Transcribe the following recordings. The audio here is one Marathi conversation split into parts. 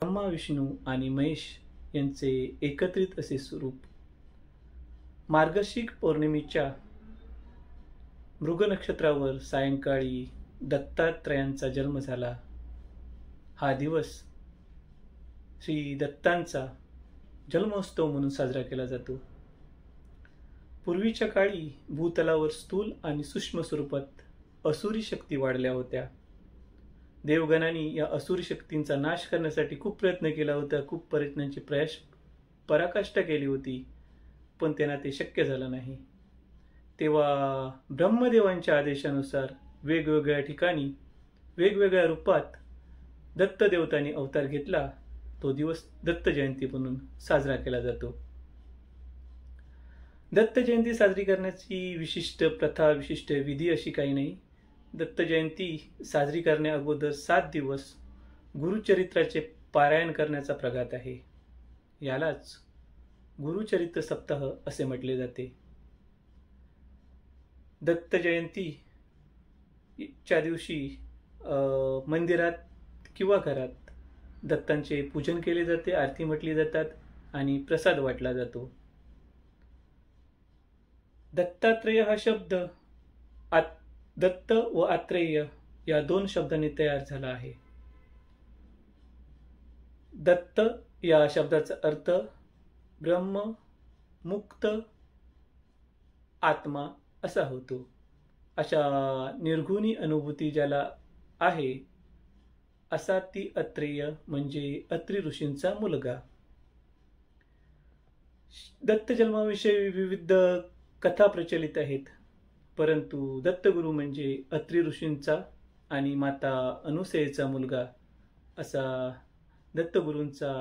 ब्रह्मा, विष्णू आणि महेश यांचे एकत्रित असे स्वरूप. मार्गशीर्ष पौर्णिमेच्या मृग नक्षत्रावर सायंकाळी दत्तात्रयांचा जन्म झाला. हा दिवस श्री दत्तांचा जन्मोत्सव म्हणून साजरा केला जातो. पूर्वीच्या काळी भूतलावर स्थूल आणि सूक्ष्म स्वरूपात असुरी शक्ती वाढल्या होत्या. देवगणांनी या असुरी शक्तींचा नाश करण्यासाठी खूप प्रयत्न केला होता. खूप प्रयत्नांची पराकाष्ठा केली होती, पण त्यांना ते शक्य झालं नाही. तेव्हा ब्रह्मदेवांच्या आदेशानुसार वेगवेगळ्या ठिकाणी वेगवेगळ्या रूपात दत्त देवतांनी अवतार घेतला. तो दिवस दत्त जयंती म्हणून साजरा केला जातो. दत्त जयंती साजरी करण्याची विशिष्ट प्रथा, विशिष्ट विधी अशी काही नाही. दत्त जयंती साजरी करण्या अगोदर 7 दिवस गुरुचरित्राचे पारायण करण्याचा प्रघात आहे. यालाच गुरुचरित्र सप्ताह असे म्हटले जाते. दत्त जयंतीच्या दिवशी मंदिरात किंवा घरात दत्तांचे पूजन केले जाते, आरती म्हटली जातात आणि प्रसाद वाटला जातो. दत्तात्रेय हा शब्द दत्त व आत्रेय या 2 शब्दांनी तयार झाला आहे. दत्त या शब्दाचा अर्थ ब्रह्म, मुक्त आत्मा असा होतो. अशा निर्गुणी अनुभूती ज्याला आहे असा ती अत्रेय म्हणजे अत्री ऋषींचा मुलगा. दत्त जन्माविषयी विविध कथा प्रचलित आहेत, परंतु दत्तगुरु म्हणजे अत्री ऋषींचा आणि माता अनुसयेचा मुलगा असा दत्तगुरूंचा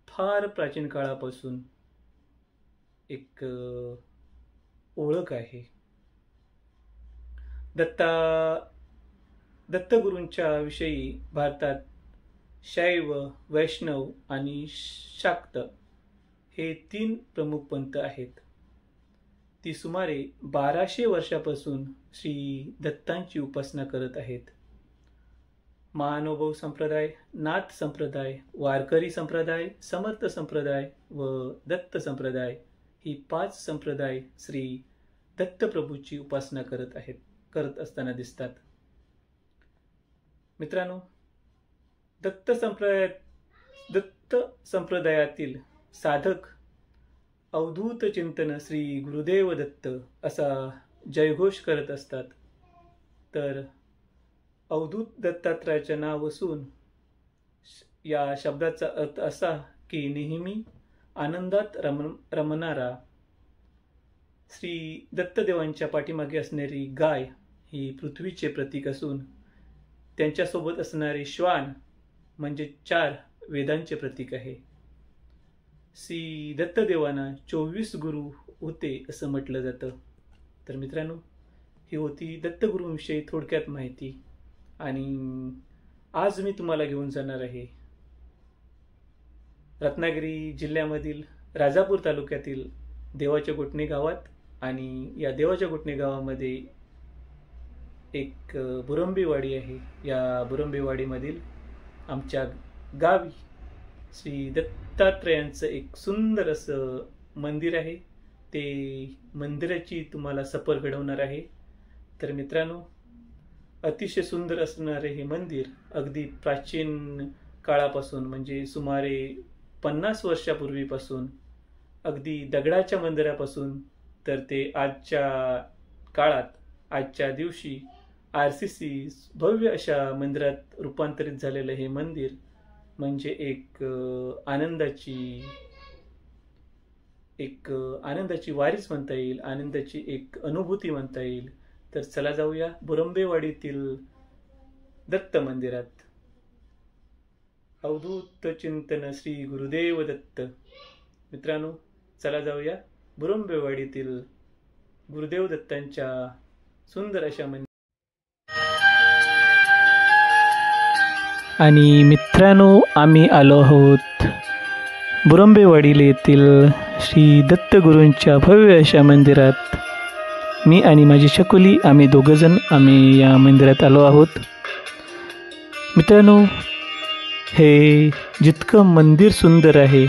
फार प्राचीन काळापासून एक ओळख आहे. दत्तगुरूंच्या विषयी भारतात शैव, वैष्णव आणि शाक्त हे 3 प्रमुख पंथ आहेत. ती सुमारे 1200 वर्षापासून श्री दत्तांची उपासना करत आहेत. महानुभाव संप्रदाय, नाथ संप्रदाय, वारकरी संप्रदाय, समर्थ संप्रदाय व दत्त संप्रदाय ही 5 संप्रदाय श्री दत्तप्रभूची उपासना करत असताना दिसतात. मित्रांनो, दत्त संप्रदायातील साधक अवधूत चिंतन श्री गुरुदेव दत्त असा जयघोष करत असतात. तर अवधूत दत्तात्रयाचे नाव असून या शब्दाचा अर्थ असा की नेहमी आनंदात रमणारा. श्री दत्तदेवांच्या पाठीमागे असणारी गाय ही पृथ्वीचे प्रतीक असून त्यांच्यासोबत असणारे श्वान म्हणजे 4 वेदांचे प्रतीक आहे. श्री दत्तदेवांना 24 गुरु होते असं म्हटलं जातं. तर मित्रांनो, ही होती दत्तगुरूंविषयी थोडक्यात माहिती. आणि आज मी तुम्हाला घेऊन जाणार आहे रत्नागिरी जिल्ह्यामधील राजापूर तालुक्यातील देवाच्या गोटणे गावात. आणि या देवाच्या गोटणे गावामध्ये एक बुरंबीवाडी आहे. या बुरंबीवाडीमधील आमच्या गावी श्री दत्तात्रयांचं एक सुंदर असं मंदिर आहे. ते मंदिराची तुम्हाला सफर घडवणार आहे. तर मित्रांनो, अतिशय सुंदर असणारे हे मंदिर अगदी प्राचीन काळापासून म्हणजे सुमारे 50 वर्षापूर्वीपासून अगदी दगडाच्या मंदिरापासून तर ते आजच्या काळात, आजच्या दिवशी RCC भव्य अशा मंदिरात रूपांतरित झालेलं हे मंदिर म्हणजे एक आनंदाची वारीच म्हणता येईल, आनंदाची एक अनुभूती म्हणता येईल. तर चला जाऊया बुरंबेवाडीतील दत्त मंदिरात. अवधूत चिंतन श्री गुरुदेव दत्त. मित्रांनो, चला जाऊया बुरंबेवाडीतील गुरुदेव दत्तांच्या सुंदर अशा मंदिर. आणि मित्रांनो, आम्ही आलो आहोत बुरंबेवाडी येथील श्री दत्तगुरूंच्या भव्य अशा मंदिरात. मी आणि माझी शकुली आम्ही दोघंजण या मंदिरात आलो आहोत. मित्रांनो, हे जितकं मंदिर सुंदर आहे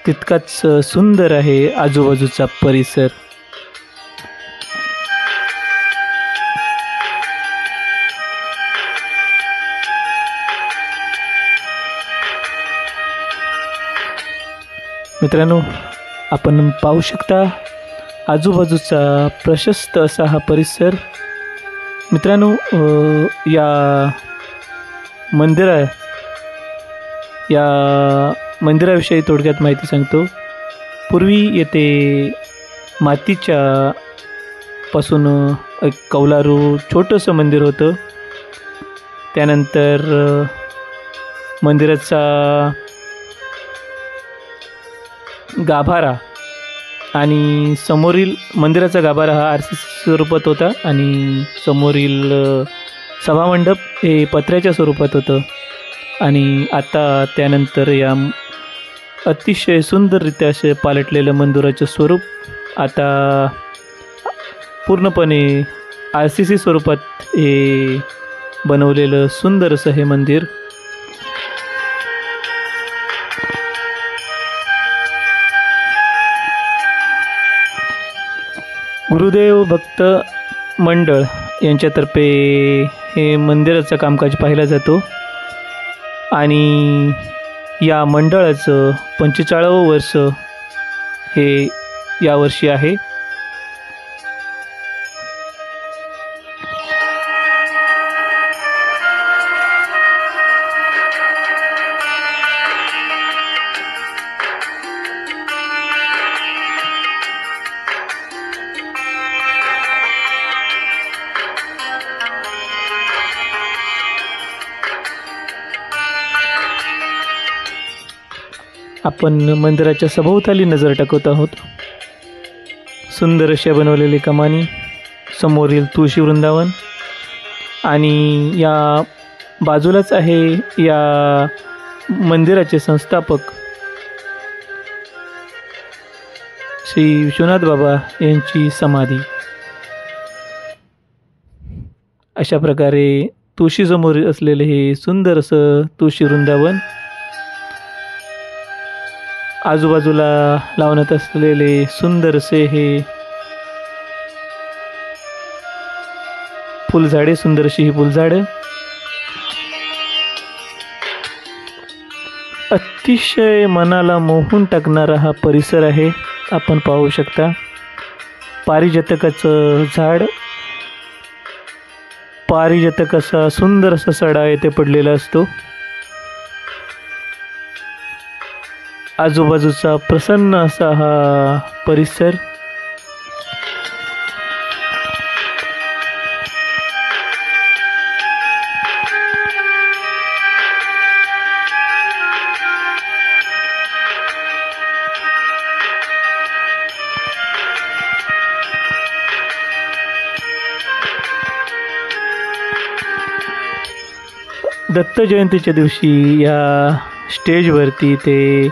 तितकाच सुंदर आहे आजूबाजूचा परिसर. मित्रांनो, आपण पाहू शकता आजूबाजूचा प्रशस्त असा हा परिसर. मित्रांनो, या मंदिराविषयी थोडक्यात माहिती सांगतो. पूर्वी येथे मातीच्या पासून एक कौलारू छोटंसं मंदिर होतं. त्यानंतर मंदिराचा गाभारा आणि समोरील मंदिराचा गाभारा हा आरसी स्वरूपात होता आणि समोरील सभामंडप हे पत्र्याच्या स्वरूपात होतं. आणि आता त्यानंतर या अतिशय सुंदररित्या असे पालटलेलं मंदिराचं स्वरूप आता पूर्णपणे RCC स्वरूपात हे बनवलेलं सुंदर असं हे मंदिर. गुरुदेव भक्त मंडळ यांच्यातर्फे हे मंदिराचं कामकाज पाहिला जातो आणि या मंडळाचं 45वं वर्ष हे यावर्षी आहे. आपण मंदिराच्या सभोवताली नजर टाकत आहोत. सुंदर अशा बनवलेली कमानी, समोरील तुळशी वृंदावन आणि या बाजूलाच आहे या मंदिराचे संस्थापक श्री विश्वनाथ बाबा यांची समाधी. अशा प्रकारे तुळशीसमोर असलेले हे सुंदर असं तुळशी वृंदावन, आजूबाजूला लावण्यात असलेले सुंदर असे हे फुलझाडे, सुंदर अशी ही फुलझाडं, अतिशय मनाला मोहून टाकणारा हा परिसर आहे. आपण पाहू शकता पारिजातकाचं झाड, पारिजातकाचा सुंदर असा सडा येथे पडलेला असतो. आजूबाजूचा प्रसन्न असा हा परिसर. दत्त जयंतीच्या दिवशी या स्टेजवरती ते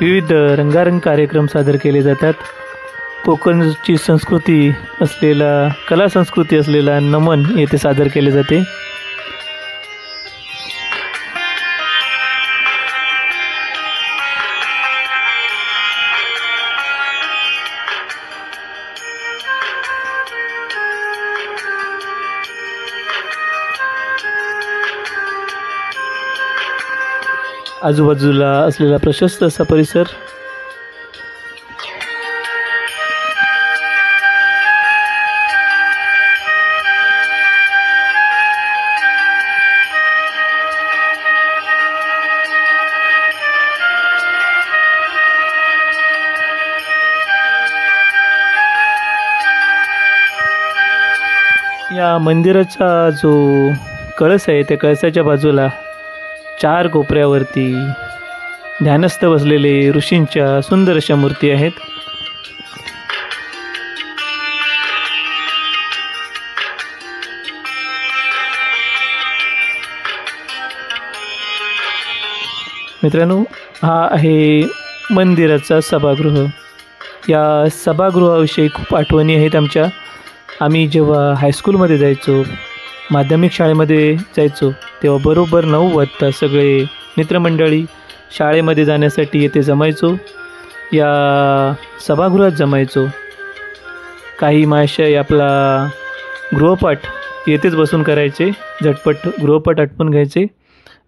विविध रंगारंग कार्यक्रम सादर केले जातात. कोकणची संस्कृती असलेला, कला संस्कृती असलेला नमन येथे सादर केले जाते. आजूबाजूला असलेला प्रशस्त असा परिसर. या मंदिराचा जो कळस आहे त्या कळसाच्या बाजूला 4 कोपऱ्यावरती ध्यानस्थ बसलेले ऋषींच्या सुंदर अशा मूर्ती आहेत. मित्रांनो, हा आहे मंदिराचा सभागृह. या सभागृहाविषयी खूप आठवणी आहेत आमच्या. आम्ही जेव्हा हायस्कूलमध्ये जायचो, माध्यमिक शाळेमध्ये जायचो, तेव्हा बरोबर 9 वाजता सगळे मित्रमंडळी शाळेमध्ये जाण्यासाठी येथे जमायचो. या सभागृहात जमायचो. काही महाशय आपला गृहपाठ येथेच बसून करायचे. झटपट गृहपाठ आटपून घ्यायचे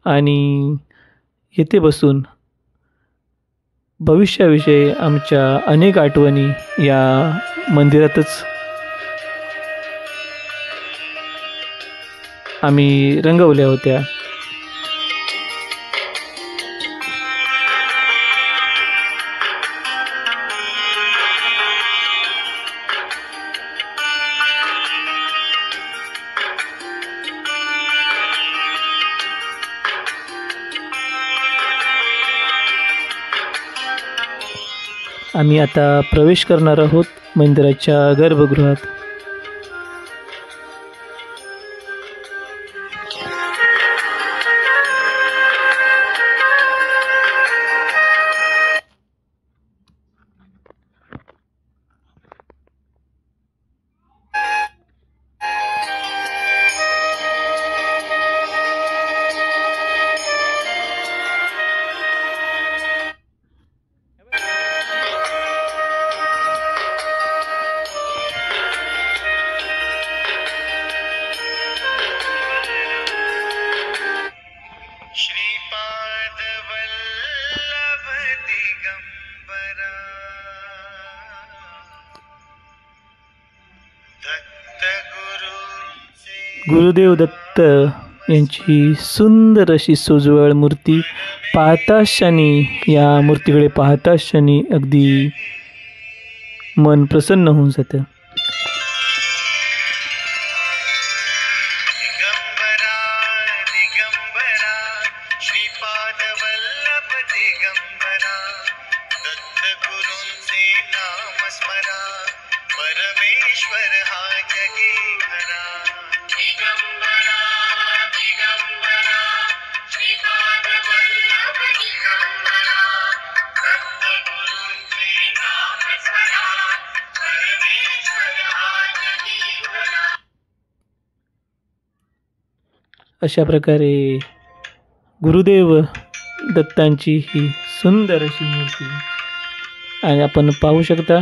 आणि येथे बसून भविष्याविषयी आमच्या अनेक आठवणी या मंदिरातच आम्ही रंगवल्या होत्या. आम्ही आता प्रवेश करणार आहोत मंदिराच्या गर्भगृहात. गुरुदेव दत्त यांची सुंदर अशी सोजवळ मूर्ती पाहता क्षणी, या मूर्तीकडे पाहता क्षणी अगदी मन प्रसन्न होऊन जातं. अशा प्रकारे गुरुदेव दत्तांची ही सुंदर अशी मूर्ती आणि आपण पाहू शकता.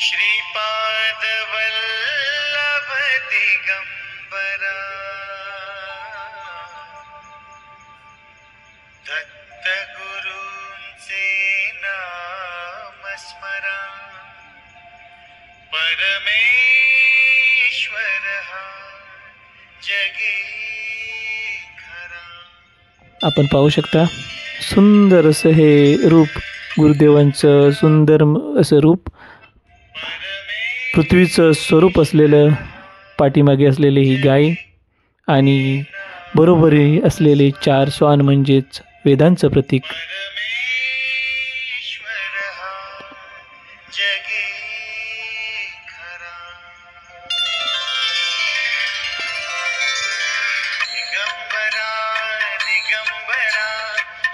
श्रीपाद वल्लभ दिगंबरा दत्त गुरूंचे नाम स्मरा परमेश्वर हा जगी खरा. आपण पाहू शकता सुंदर असं हे रूप, गुरुदेवांचं सुंदर असं रूप, पृथ्वीचं स्वरूप असलेलं, पाठीमागे असलेली ही गाय आणि बरोबरी असलेले 4 श्वान म्हणजेच वेदांचं प्रतीक.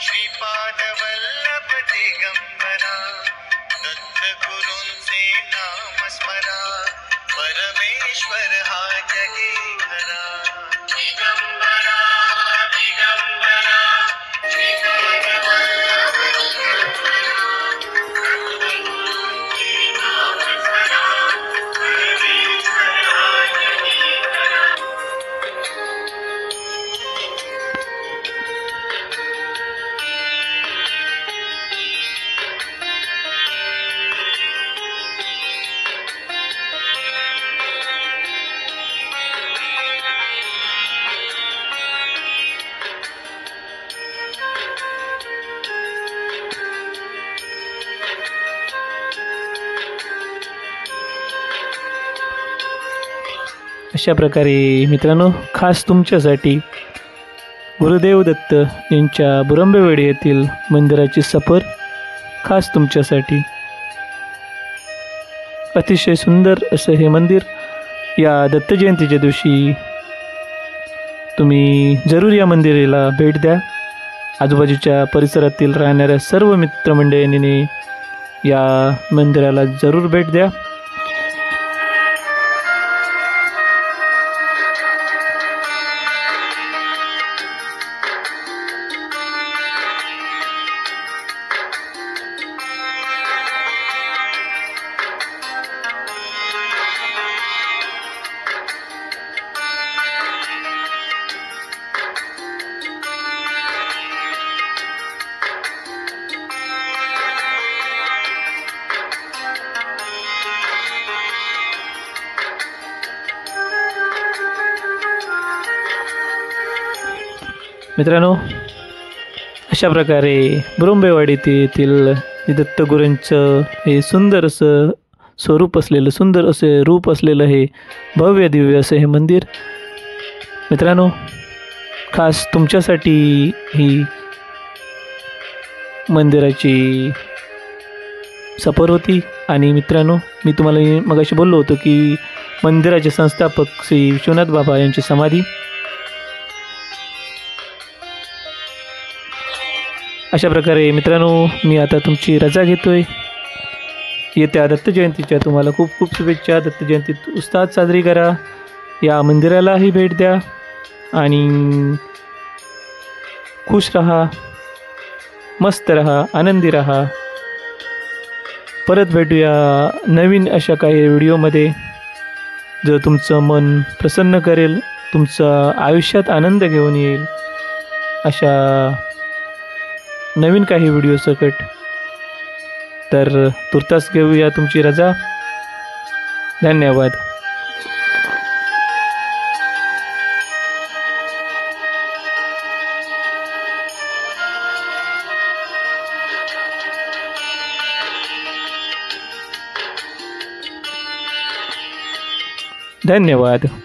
श्रीपाद वल्लभ दिगंबरा दत्त गुरूंचे नाम स्मरा परमेश्वर हा जगी खरा. दिगंबरा दिगंबरा श्रीपाद वल्लभ दिगंबरा दत्त गुरूंचे नाम स्मरा परमेश्वर हा जगी खरा. अशा प्रकारे मित्रांनो, खास तुमच्यासाठी गुरुदेव दत्त यांच्या बुरंबेवाडी येथील मंदिराची सफर खास तुमच्यासाठी. अतिशय सुंदर असं हे मंदिर. या दत्त जयंतीच्या दिवशी तुम्ही जरूर या मंदिराला भेट द्या. आजूबाजूच्या परिसरातील राहणाऱ्या सर्व मित्रमंडळींनी या मंदिराला जरूर भेट द्या. मित्रांनो, अशा प्रकारे बुरुंबेवाडी येथील दत्तगुरूंचं हे सुंदर असं स्वरूप असलेलं, सुंदर असे रूप असलेलं हे भव्य दिव्य असं हे मंदिर मित्रांनो, खास तुमच्यासाठी ही मंदिराची सफर होती. आणि मित्रांनो, मी तुम्हाला मगाशी बोललो होतो की मंदिराचे संस्थापक श्री विश्वनाथ बाबा यांची समाधी. अशा प्रकारे मित्रांनो, मी आता तुमची रजा घेतोय. येत्या दत्त जयंतीच्या तुम्हाला खूप खूप शुभेच्छा. दत्त जयंतीत उत्साहात साजरी करा, या मंदिरालाही भेट द्या आणि खुश रहा, मस्त रहा, आनंदी रहा. परत भेटूया नवीन अशा काही व्हिडिओमध्ये, जो तुमचं मन प्रसन्न करेल, तुमचं आयुष्यात आनंद घेऊन येईल अशा नवीन काही व्हिडिओ सकट. तर तुर्तास घेऊया तुमची रजा. धन्यवाद. धन्यवाद.